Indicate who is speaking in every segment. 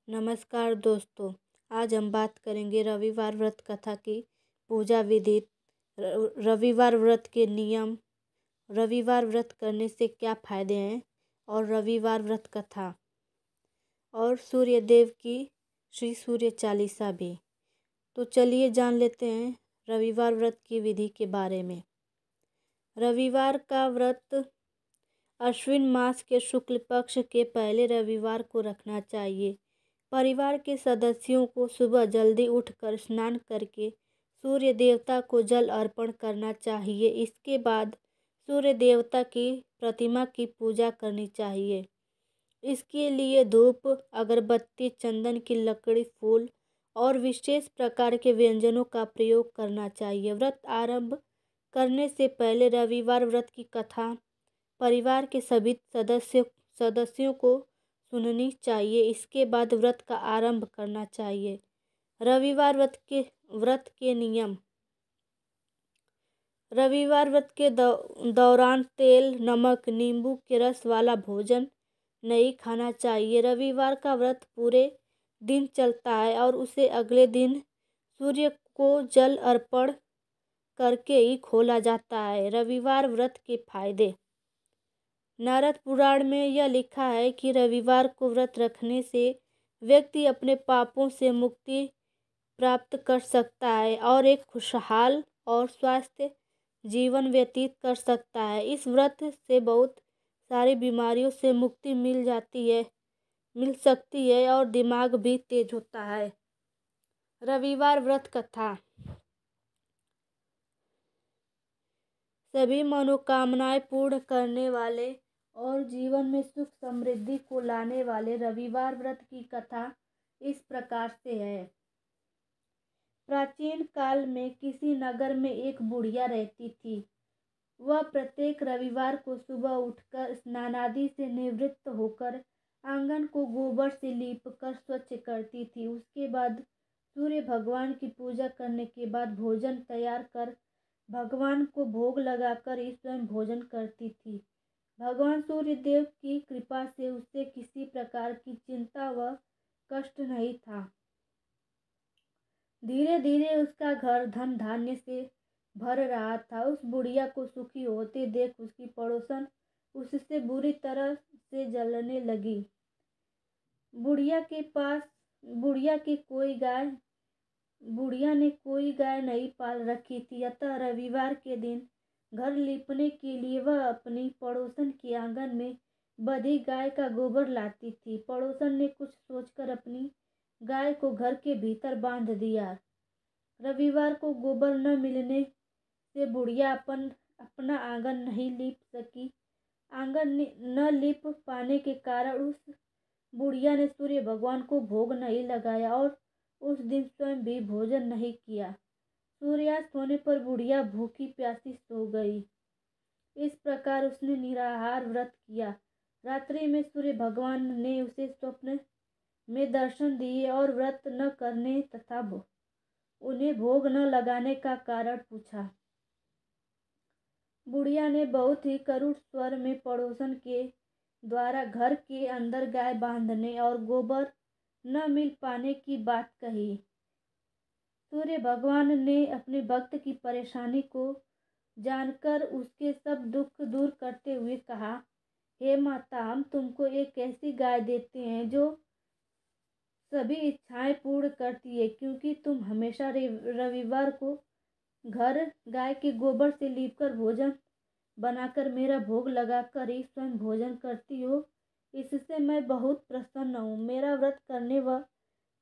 Speaker 1: नमस्कार दोस्तों। आज हम बात करेंगे रविवार व्रत कथा की पूजा विधि, रविवार व्रत के नियम, रविवार व्रत करने से क्या फायदे हैं और रविवार व्रत कथा और सूर्यदेव की श्री सूर्य चालीसा भी। तो चलिए जान लेते हैं रविवार व्रत की विधि के बारे में। रविवार का व्रत अश्विन मास के शुक्ल पक्ष के पहले रविवार को रखना चाहिए। परिवार के सदस्यों को सुबह जल्दी उठकर स्नान करके सूर्य देवता को जल अर्पण करना चाहिए। इसके बाद सूर्य देवता की प्रतिमा की पूजा करनी चाहिए। इसके लिए धूप, अगरबत्ती, चंदन की लकड़ी, फूल और विशेष प्रकार के व्यंजनों का प्रयोग करना चाहिए। व्रत आरंभ करने से पहले रविवार व्रत की कथा परिवार के सभी सदस्यों को सुननी चाहिए। इसके बाद व्रत का आरंभ करना चाहिए। रविवार व्रत के नियम। रविवार व्रत के दौरान तेल, नमक, नींबू के रस वाला भोजन नहीं खाना चाहिए। रविवार का व्रत पूरे दिन चलता है और उसे अगले दिन सूर्य को जल अर्पण करके ही खोला जाता है। रविवार व्रत के फायदे। नारद पुराण में यह लिखा है कि रविवार को व्रत रखने से व्यक्ति अपने पापों से मुक्ति प्राप्त कर सकता है और एक खुशहाल और स्वस्थ जीवन व्यतीत कर सकता है। इस व्रत से बहुत सारी बीमारियों से मुक्ति मिल सकती है और दिमाग भी तेज होता है। रविवार व्रत कथा। सभी मनोकामनाएं पूर्ण करने वाले और जीवन में सुख समृद्धि को लाने वाले रविवार व्रत की कथा इस प्रकार से है। प्राचीन काल में किसी नगर में एक बुढ़िया रहती थी। वह प्रत्येक रविवार को सुबह उठकर स्नान आदि से निवृत्त होकर आंगन को गोबर से लीपकर स्वच्छ करती थी। उसके बाद सूर्य भगवान की पूजा करने के बाद भोजन तैयार कर भगवान को भोग लगाकर ही स्वयं भोजन करती थी। भगवान सूर्यदेव की कृपा से उसे किसी प्रकार की चिंता व कष्ट नहीं था। धीरे धीरे उसका घर धन धान्य से भर रहा था। उस बुढ़िया को सुखी होते देख उसकी पड़ोसन उससे बुरी तरह से जलने लगी। बुढ़िया ने कोई गाय नहीं पाल रखी थी, अतः रविवार के दिन घर लीपने के लिए वह अपनी पड़ोसन के आंगन में बंधी गाय का गोबर लाती थी। पड़ोसन ने कुछ सोचकर अपनी गाय को घर के भीतर बांध दिया। रविवार को गोबर न मिलने से बुढ़िया अपना आंगन नहीं लीप सकी। आंगन न लीप पाने के कारण उस बुढ़िया ने सूर्य भगवान को भोग नहीं लगाया और उस दिन स्वयं भी भोजन नहीं किया। सूर्यास्त होने पर बुढ़िया भूखी प्यासी सो गई। इस प्रकार उसने निराहार व्रत किया। रात्रि में सूर्य भगवान ने उसे स्वप्न में दर्शन दिए और व्रत न करने तथा उन्हें भोग न लगाने का कारण पूछा। बुढ़िया ने बहुत ही करुण स्वर में पड़ोसन के द्वारा घर के अंदर गाय बांधने और गोबर न मिल पाने की बात कही। सूर्य भगवान ने अपने भक्त की परेशानी को जानकर उसके सब दुख दूर करते हुए कहा, हे माता, हम तुमको एक ऐसी गाय देते हैं जो सभी इच्छाएं पूर्ण करती है, क्योंकि तुम हमेशा रविवार को घर गाय के गोबर से लीपकर भोजन बनाकर मेरा भोग लगाकर ही स्वयं भोजन करती हो। इससे मैं बहुत प्रसन्न हूँ। मेरा व्रत करने व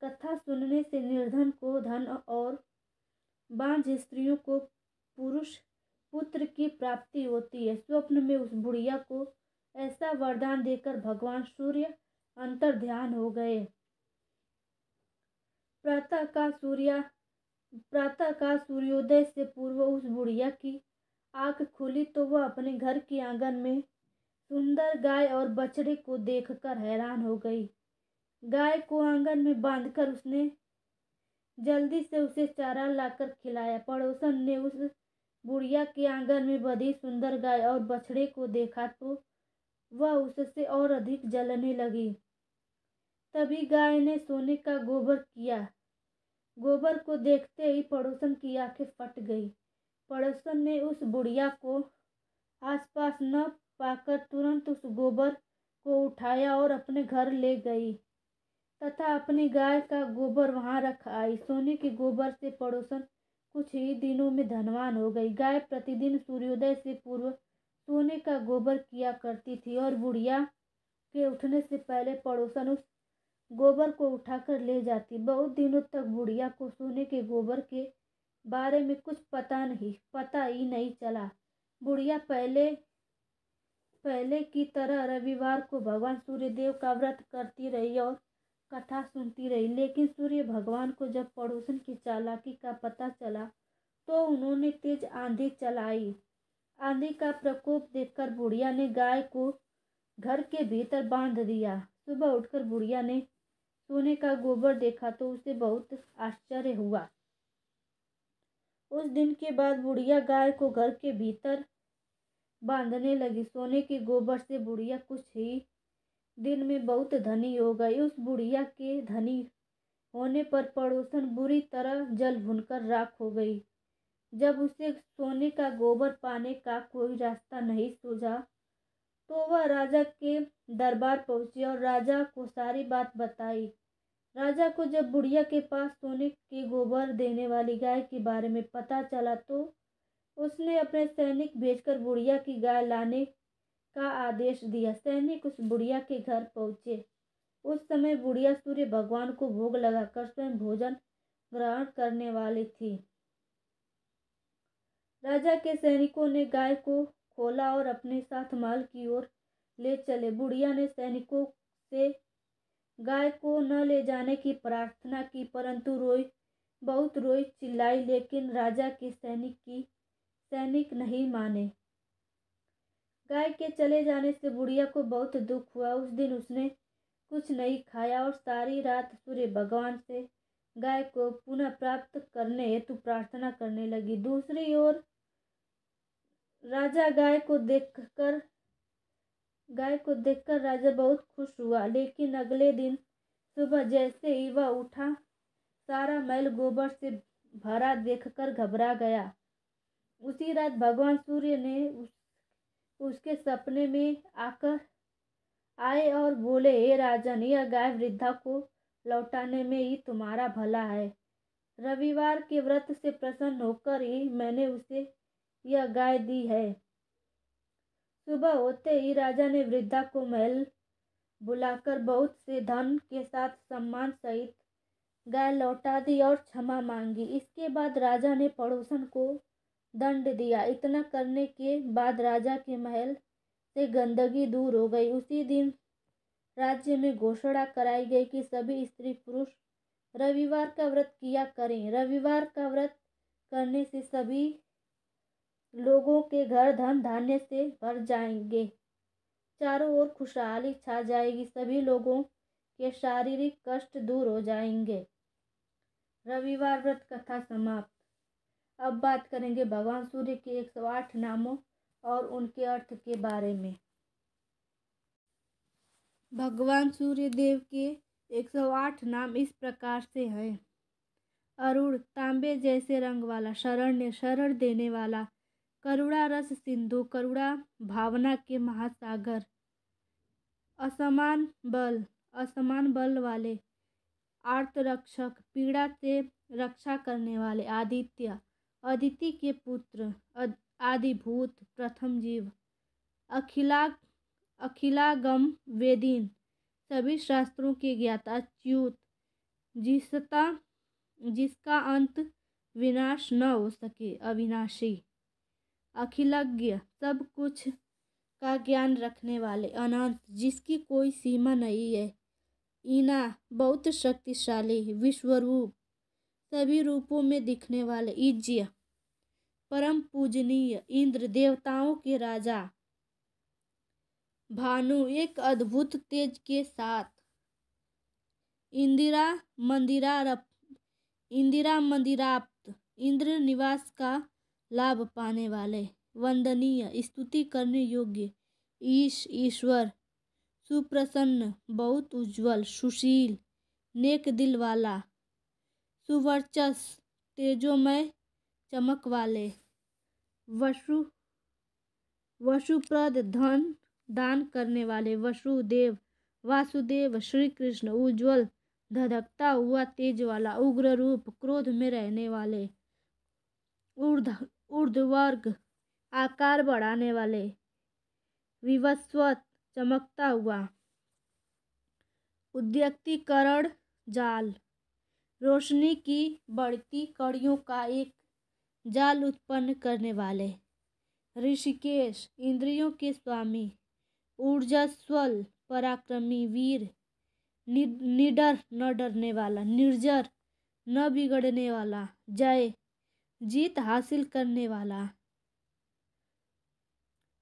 Speaker 1: कथा सुनने से निर्धन को धन और बांझ स्त्रियों को पुत्र की प्राप्ति होती है। स्वप्न में उस बुढ़िया को ऐसा वरदान देकर भगवान सूर्य अंतर्ध्यान हो गए। प्रातः का सूर्योदय से पूर्व उस बुढ़िया की आंख खुली तो वह अपने घर के आंगन में सुंदर गाय और बछड़े को देखकर हैरान हो गई। गाय को आंगन में बांधकर उसने जल्दी से उसे चारा लाकर खिलाया। पड़ोसन ने उस बुढ़िया के आंगन में बंधी सुंदर गाय और बछड़े को देखा तो वह उससे और अधिक जलने लगी। तभी गाय ने सोने का गोबर किया। गोबर को देखते ही पड़ोसन की आंखें फट गई। पड़ोसन ने उस बुढ़िया को आसपास न पाकर तुरंत उस गोबर को उठाया और अपने घर ले गई तथा अपनी गाय का गोबर वहां रख आई। सोने के गोबर से पड़ोसन कुछ ही दिनों में धनवान हो गई। गाय प्रतिदिन सूर्योदय से पूर्व सोने का गोबर किया करती थी और बुढ़िया के उठने से पहले पड़ोसन उस गोबर को उठाकर ले जाती। बहुत दिनों तक बुढ़िया को सोने के गोबर के बारे में कुछ पता ही नहीं चला। बुढ़िया पहले की तरह रविवार को भगवान सूर्यदेव का व्रत करती रही और कथा सुनती रही। लेकिन सूर्य भगवान को जब पड़ोसन की चालाकी का पता चला तो उन्होंने तेज आंधी चलाई। आंधी का प्रकोप देखकर बुढ़िया ने गाय को घर के भीतर बांध दिया। सुबह उठकर बुढ़िया ने सोने का गोबर देखा तो उसे बहुत आश्चर्य हुआ। उस दिन के बाद बुढ़िया गाय को घर के भीतर बांधने लगी। सोने के गोबर से बुढ़िया कुछ ही दिन में बहुत धनी हो गई। उस बुढ़िया के धनी होने पर पड़ोसन बुरी तरह जल भुनकर राख हो गई। जब उसे सोने का गोबर पाने का कोई रास्ता नहीं सूझा तो वह राजा के दरबार पहुंची और राजा को सारी बात बताई। राजा को जब बुढ़िया के पास सोने के गोबर देने वाली गाय के बारे में पता चला तो उसने अपने सैनिक भेजकर बुढ़िया की गाय लाने का आदेश दिया। सैनिक उस बुढ़िया के घर पहुंचे। उस समय बुढ़िया सूर्य भगवान को भोग लगाकर स्वयं भोजन ग्रहण करने वाली थी। राजा के सैनिकों ने गाय को खोला और अपने साथ महल की ओर ले चले। बुढ़िया ने सैनिकों से गाय को न ले जाने की प्रार्थना की, परंतु बहुत रोई चिल्लाई, लेकिन राजा के सैनिक नहीं माने। गाय के चले जाने से बुढ़िया को बहुत दुख हुआ। उस दिन उसने कुछ नहीं खाया और सारी रात सूर्य भगवान से गाय को पुनः प्राप्त करने हेतु प्रार्थना करने लगी। दूसरी ओर राजा गाय को देखकर राजा बहुत खुश हुआ, लेकिन अगले दिन सुबह जैसे ही वह उठा सारा महल गोबर से भरा देखकर घबरा गया। उसी रात भगवान सूर्य ने उसके सपने में आए और बोले, हे राजन, यह गाय वृद्धा को लौटाने में ही तुम्हारा भला है। रविवार के व्रत से प्रसन्न होकर ही मैंने उसे यह गाय दी है। सुबह होते ही राजा ने वृद्धा को महल बुलाकर बहुत से धन के साथ सम्मान सहित गाय लौटा दी और क्षमा मांगी। इसके बाद राजा ने पड़ोसन को दंड दिया। इतना करने के बाद राजा के महल से गंदगी दूर हो गई। उसी दिन राज्य में घोषणा कराई गई कि सभी स्त्री पुरुष रविवार का व्रत किया करें। रविवार का व्रत करने से सभी लोगों के घर धन धान्य से भर जाएंगे, चारों ओर खुशहाली छा जाएगी, सभी लोगों के शारीरिक कष्ट दूर हो जाएंगे। रविवार व्रत कथा समाप्त। अब बात करेंगे भगवान सूर्य के 108 नामों और उनके अर्थ के बारे में। भगवान सूर्य देव के 108 नाम इस प्रकार से हैं। अरुण, तांबे जैसे रंग वाला। शरण्य, शरण देने वाला। करुणा रस सिंधु, करुणा भावना के महासागर। असमान बल वाले। आर्त रक्षक, पीड़ा से रक्षा करने वाले। आदित्य, अदिति के पुत्र। आदिभूत, प्रथम जीव। अखिलागम, वेदीन, सभी शास्त्रों के ज्ञाता। च्युत, जिसका अंत विनाश न हो सके, अविनाशी। अखिलज्ञ, सब कुछ का ज्ञान रखने वाले। अनंत, जिसकी कोई सीमा नहीं है। ईना, बहुत शक्तिशाली। विश्वरूप, सभी रूपों में दिखने वाले। ईज्य, परम पूजनीय। इंद्र, देवताओं के राजा। भानु, एक अद्भुत तेज के साथ। इंदिरा मंदिराप्त, इंद्र निवास का लाभ पाने वाले। वंदनीय, स्तुति करने योग्य। ईश, ईश्वर, सुप्रसन्न, बहुत उज्ज्वल, सुशील, नेक दिल वाला, सुवर्चस, तेजोमय, चमक वाले, वसुप्रद, धन दान करने वाले, वासुदेव, श्री कृष्ण, उज्ज्वल, धधकता हुआ तेज वाला, उग्र रूप, क्रोध में रहने वाले, ऊर्ध्ववर्ग, आकार बढ़ाने वाले, विवस्वत, चमकता हुआ, उद्युक्तीकरण जाल, रोशनी की बढ़ती कड़ियों का एक जाल उत्पन्न करने वाले, ऋषिकेश, इंद्रियों के स्वामी, ऊर्जास्वल, पराक्रमी, वीर, निडर, न डरने वाला, निर्जर, न बिगड़ने वाला, जय, जीत हासिल करने वाला,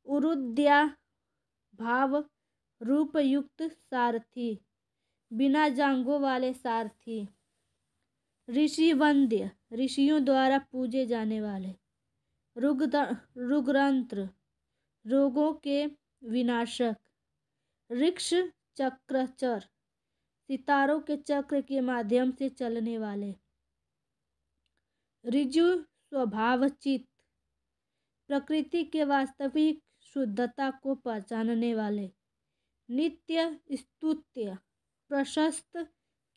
Speaker 1: उरुद्या भाव रूप युक्त सारथी, बिना जांघों वाले सारथी, ऋषि वंद्य, ऋषियों द्वारा पूजे जाने वाले, रुग्रंत्र, रोगों के विनाशक, ऋक्ष चक्रचर, सितारों के चक्र के माध्यम से चलने वाले, ऋजु स्वभावचित, प्रकृति के वास्तविक शुद्धता को पहचानने वाले, नित्य स्तुत्य, प्रशस्त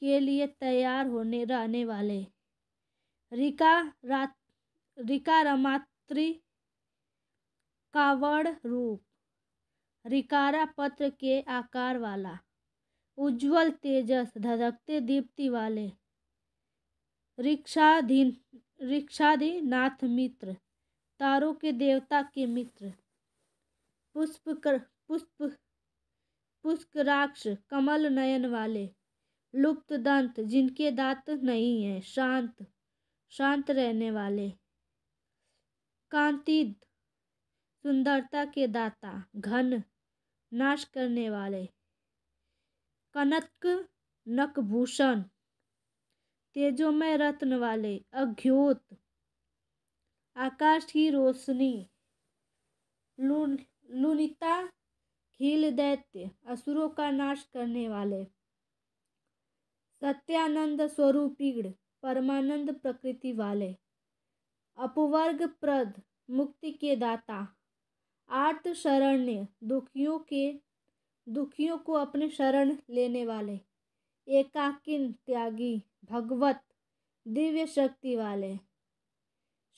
Speaker 1: के लिए तैयार होने रहने वाले, रिकारमात्री, कावड़ रूप, रिकारा पत्र के आकार वाला, उज्ज्वल तेजस, धधकते दीप्ति वाले, रिक्षाधिनाथ मित्र, तारों के देवता के मित्र, पुष्कराक्ष, कमल नयन वाले, लुप्त दंत, जिनके दांत नहीं है, शांत रहने वाले, कांतिद, सुंदरता के दाता, घन, नाश करने वाले, कनक नकभूषण, तेजोमय रत्न वाले, अघ्योत, आकाश की रोशनी, लुनिता, खील दैत्य, असुरों का नाश करने वाले, सत्यानंद स्वरूपीण, परमानंद प्रकृति वाले, अपवर्ग प्रद, मुक्ति के दाता, आर्त शरण्य, दुखियों को अपने शरण लेने वाले, एकाकिन त्यागी, भगवत, दिव्य शक्ति वाले,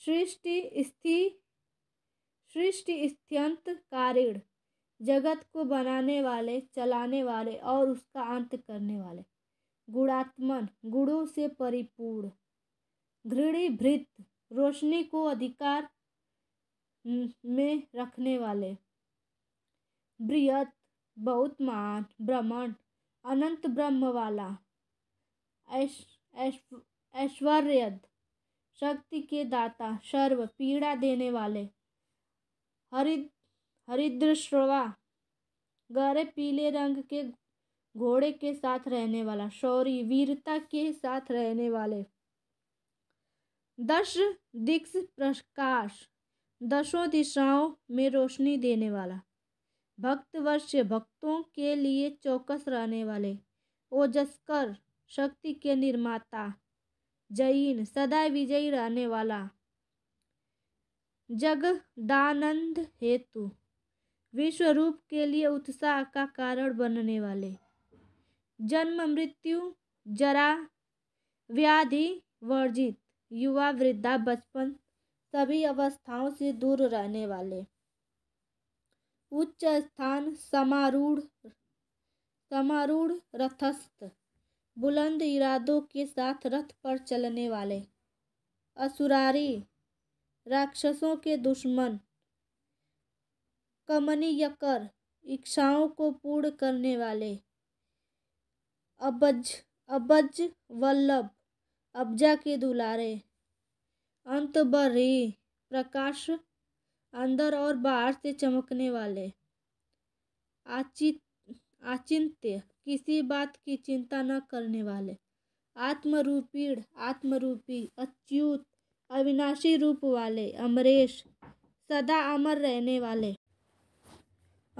Speaker 1: सृष्टि स्थित्यंत कारिण, जगत को बनाने वाले, चलाने वाले और उसका अंत करने वाले, गुणात्मन, गुणों से परिपूर्ण, घृणीभृत, रोशनी को अधिकार में रखने वाले, बृहत, बहुत महान, ब्रह्मांड, अनंत ब्रह्म वाला, ऐश्वर्यद, शक्ति के दाता, सर्व, पीड़ा देने वाले, हरिद्रश्रवा, गहरे पीले रंग के घोड़े के साथ रहने वाला, शौरी, वीरता के साथ रहने वाले, दश दिक्स प्रकाश, दसों दिशाओं में रोशनी देने वाला, भक्तवश्य, भक्तों के लिए चौकस रहने वाले, ओजस्कर, शक्ति के निर्माता, जयीन, सदा विजयी रहने वाला, जगदानंद हेतु, विश्व रूप के लिए उत्साह का कारण बनने वाले, जन्म मृत्यु जरा व्याधि वर्जित, युवा वृद्धा बचपन सभी अवस्थाओं से दूर रहने वाले, उच्च स्थान समारूढ़ रथस्थ, बुलंद इरादों के साथ रथ पर चलने वाले, असुरारी, राक्षसों के दुश्मन, कमनीयकर, इच्छाओं को पूर्ण करने वाले, अबज वल्लभ, अब्जा के दुलारे, अंतर्बर्ही, प्रकाश, अंदर और बाहर से चमकने वाले, आचिंत्य, किसी बात की चिंता न करने वाले, आत्मरूपी, अच्युत, अविनाशी रूप वाले, अमरेश, सदा अमर रहने वाले,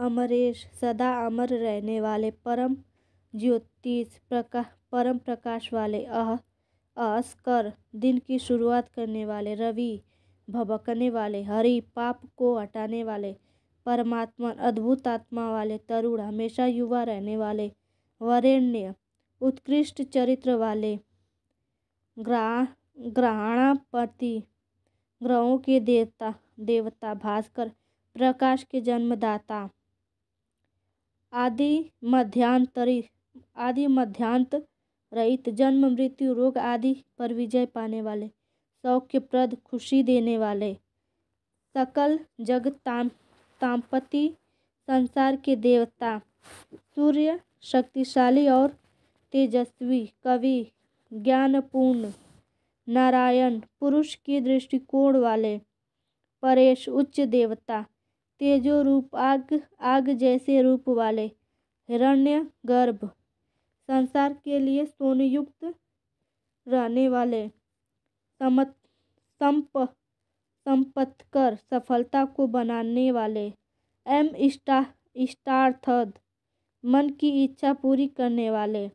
Speaker 1: अमरेश, सदा अमर रहने वाले, परम ज्योतिष परम प्रकाश वाले, अस्कर, दिन की शुरुआत करने वाले, रवि, भभकने वाले, हरि, पाप को हटाने वाले, परमात्मा, अद्भुत आत्मा वाले, तरुण, हमेशा युवा रहने वाले, वरेण्य, उत्कृष्ट चरित्र वाले, ग्रहणापति, ग्रहों के देवता, भास्कर, प्रकाश के जन्मदाता, आदि मध्यांत रहित, जन्म मृत्यु रोग आदि पर विजय पाने वाले, सौख्यप्रद, खुशी देने वाले, सकल जगतापति, संसार के देवता, सूर्य, शक्तिशाली और तेजस्वी, कवि, ज्ञानपूर्ण, नारायण, पुरुष के दृष्टिकोण वाले, परेश, उच्च देवता, तेजो रूप, आग जैसे रूप वाले, हिरण्यगर्भ, संसार के लिए सोनयुक्त रहने वाले, संपत्कर, सफलता को बनाने वाले, इष्टार्थद, मन की इच्छा पूरी करने वाले,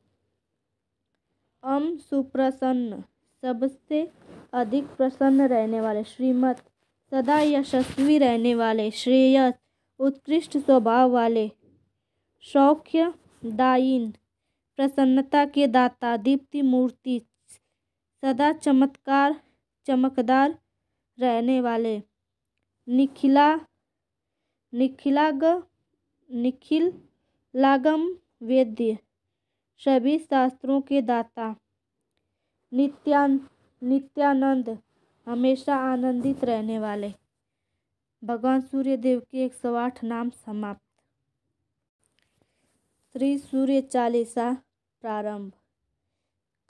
Speaker 1: सुप्रसन्न, सबसे अधिक प्रसन्न रहने वाले, श्रीमत, सदा यशस्वी रहने वाले, श्रेयस, उत्कृष्ट स्वभाव वाले, सौख्यदायिन, प्रसन्नता के दाता, दीप्ति मूर्ति, सदा चमकदार रहने वाले, निखिलागम वेद्य, सभी शास्त्रों के दाता, नित्यानंद, हमेशा आनंदित रहने वाले। भगवान सूर्य देव के 108 नाम समाप्त। श्री सूर्य चालीसा प्रारंभ।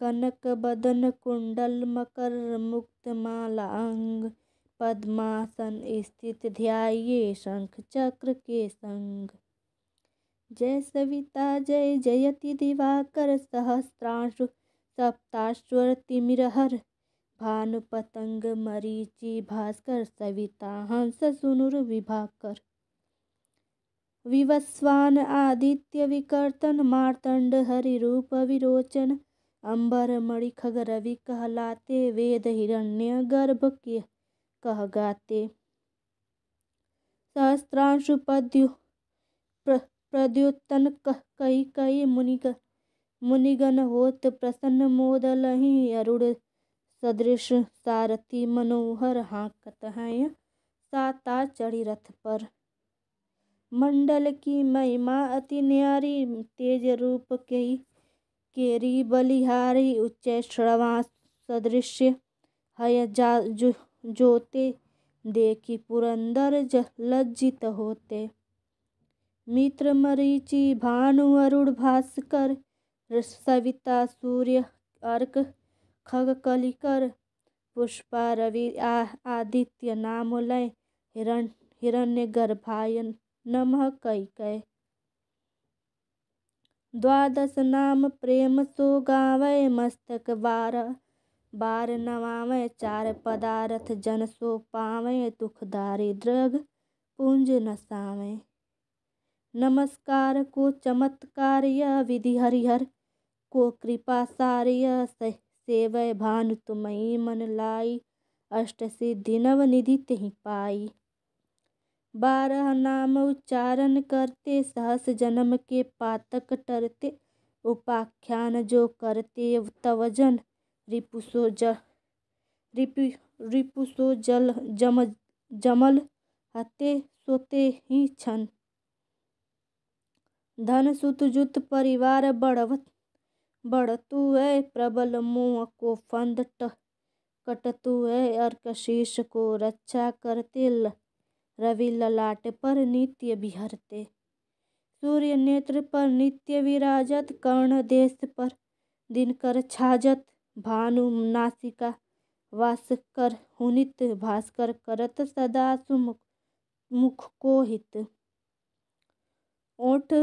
Speaker 1: कनक बदन कुंडल मकर मुक्त माला अंग, पद्मासन स्थित ध्याये शंख चक्र के संग। जय सविता जय जयति दिवाकर, सहस्त्रांशु सप्ताश्वर तिमिरहर, भानु पतंग मरीचि भास्कर, सविता हंस सुनुर विभाकर। विवस्वान आदित्य विकर्तन, मार्तंड हरि रूप विरोचन, अंबर मणि खग रवि कहलाते, वेद हिरण्य गर्भ के कह गाते। सहस्त्रांशु प्रद्योतन कही कही, मुनिगण होत प्रसन्न, मोदलहि अरुण सदृश, सारथी मनोहर हाँकत हैं, साता चढ़ी रथ पर। मंडल की महिमा अति न्यारी, तेज रूप केरी बलिहारी, उच्च श्रवा सदृश हय जोते, देखी पुरंदर लज्जित होते। मित्र मरीचि भानु अरुण भास्कर, सविता सूर्य अर्क खग कलिकर, पुष्पा रवि आदित्य नाम लय, हिरण्य गर्भाय नमः कैकय। द्वादश नाम प्रेम सो गावै, मस्तक बार नवावै, चार पदारथ जन सो पावै, दुख दारिद्र्य पुंज नसावै। नमस्कार को चमत्कार, यह विधि हरिहर को कृपा सार, यह सेवै भानु तुम्हि मन लाई, अष्ट सिद्धि नव निधि तिहि पाई। 12 नाम उच्चारण करते, सहस जन्म के पातक टरते, उपाख्यान जो करते तव जन, रिपुसो जमल हते सोते ही छन। धन सुत जुत परिवार बढ़तु है, प्रबल मोह को फंद कटतु है, अर्कशीर्ष को रक्षा करते, रवि ललाट पर नित्य बिहरते। सूर्य नेत्र पर नित्य विराजत, कर्ण देश पर दिनकर छाजत, भानु नासिका वास कर हुनित, भास्कर करत सदा सुमुख को हित। ओठ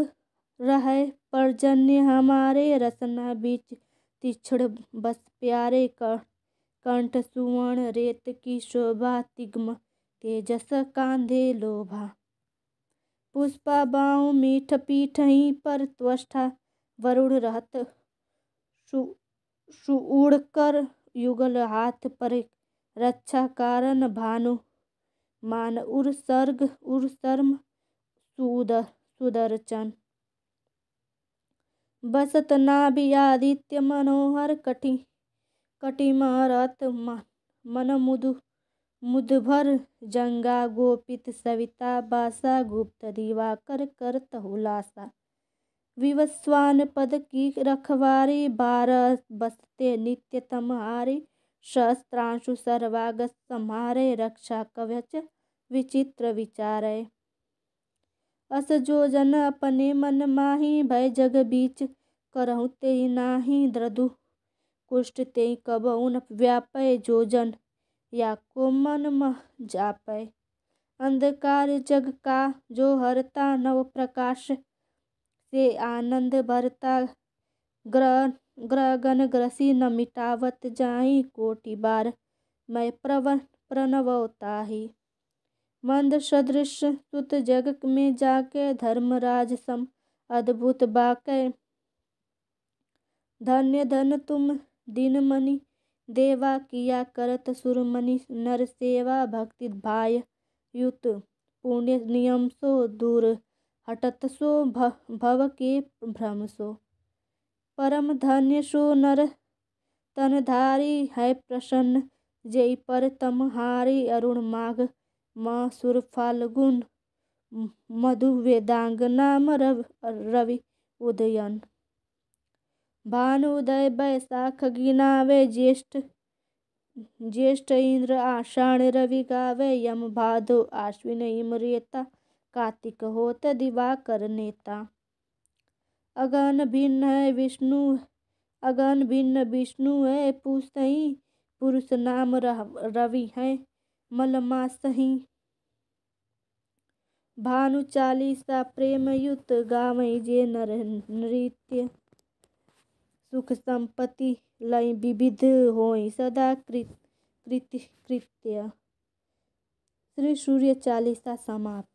Speaker 1: रहे पर्जन्य हमारे, रसना बीच तीक्ष्ण बस प्यारे, कंठ सुवर्ण रेत की शोभा, तिग्म तेजस कांधे लोभा। पुष्पा बाँउ मीठ पीठहीं पर त्वष्टा वरुण रहत। सुउड़कर युगल हाथ पर रक्षा कारण भानु मान उर शर्म सुदर्शन। बसत नाभि आदित्य मनोहर कटिमरत मन मुदभर जंगा गोपित सविता बासा गुप्त दिवाकर करत हुलासा। विवस्वान पद की रखवारी 12 बसते नित्य तमहारी। सहस्त्रांशु सर्वागत सम्हारे रक्षा कवच विचित्र विचारै। अस जो जन अपने मन माही भय जग बीच करहु तेहि नाही। द्रदु कुष्ठ तेहि कबहु न व्यापै जो जन या को मन मह जापै। अंधकार जग का जो हरता नव प्रकाश से आनंद भरता। ग्रह गण ग्रसी न मिटावत जाहि कोटि बार मैं प्रणवौ ताहि। मंद सदृश सुत जग में जाके धर्मराज सम अद्भुत बाकै। धन्य धन तुम दीनमणि देवा किया करत सुरमणि नर सेवा। भक्ति भाय युत पुण्य नियम सो दूर हटत सो भव के भ्रम सो। परम धन्य सो नर तन धारी है प्रसन्न जेहि पर तमहारी। अरुण माघ माह सुर फाल्गुन मधु वेदांग नाम रवि उदयन। भानु उदय बैसाख गिनावे ज्येष्ठ इंद्र आषाढ़ रवि गावे। यम भादो आश्विन हिम रेता कार्तिक होत दिवाकर नेता। अगन भिन्न विष्णु है पूसहि पुरुष नाम रवि है मल मासहि। भानु चालीसा प्रेम युत गावै जे नर नृत्य। सुख संपत्ति लय विविध होय सदा कृत्य। श्री सूर्य चालीसा समाप्त।